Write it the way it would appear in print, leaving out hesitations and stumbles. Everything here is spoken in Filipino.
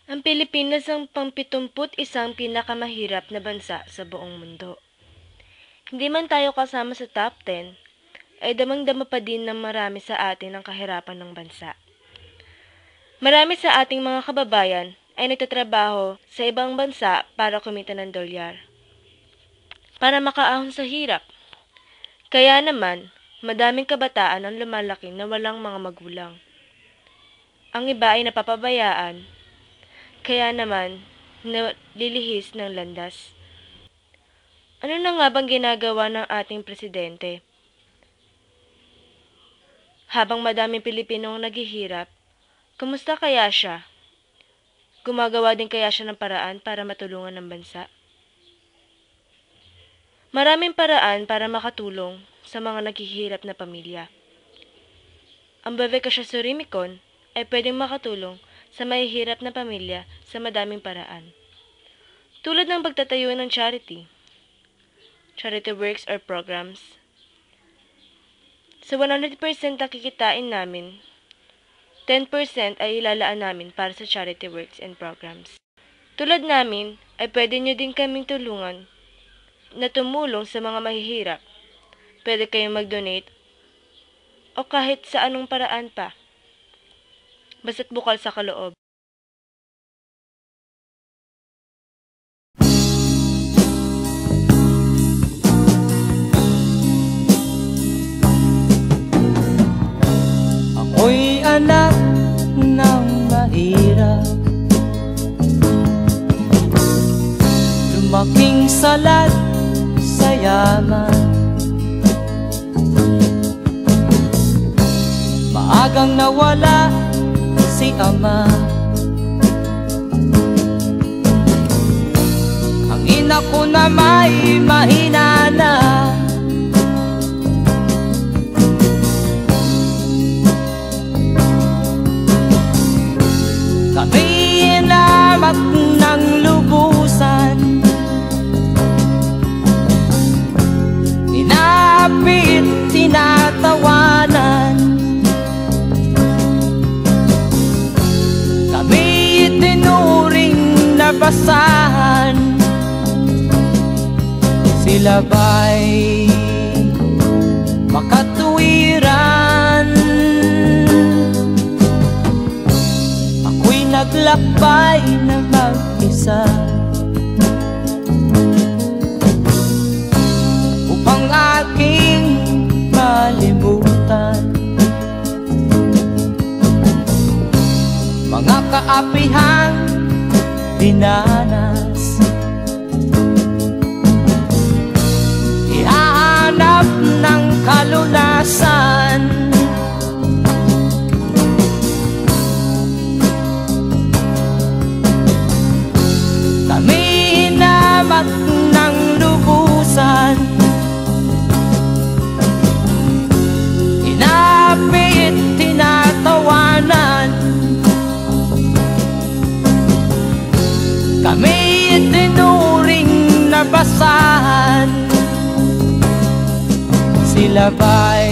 Ang Pilipinas ang pang-71 pinakamahirap na bansa sa buong mundo. Hindi man tayo kasama sa top 10, ay damang-dama pa din ng marami sa atin ang kahirapan ng bansa. Marami sa ating mga kababayan ay nagtatrabaho sa ibang bansa para kumita ng dolyar, para makaahon sa hirap. Kaya naman, madaming kabataan ang lumalaki na walang mga magulang. Ang iba ay napapabayaan, kaya naman nalilihis ng landas. Ano na nga bang ginagawa ng ating presidente? Habang madaming Pilipinong naghihirap, kumusta kaya siya? Gumagawa din kaya siya ng paraan para matulungan ng bansa? Maraming paraan para makatulong sa mga naghihirap na pamilya. Ang Bebekasya Surimicon ay pwedeng makatulong sa mahihirap na pamilya sa madaming paraan. Tulad ng pagtatayo ng charity works or programs. Sa 100% na kikitain namin, 10% ay ilalaan namin para sa charity works and programs. Tulad namin, ay pwede nyo din kaming tulungan na tumulong sa mga mahihirap. Pwede kayong mag-donate o kahit sa anong paraan pa. Basta't bukal sa kaloob. Ako'y anak ng mahirap, lumaking salat sa yaman. Maagang nawala si ama, ang ina ko na may mahina na. Kami inamak ng lubusan, inapit, tinatawanan. Kami itinuring na basahan, sila ba'y makatuwiran? Ako'y naglakbay na mag-isa upang aking malimutan mga kaapihang dinanas. Ihahanap ng kalunasan, kami hinamak ng lubusan, inapit, tinatawanan. Kami itinuring na basahan, sila ba'y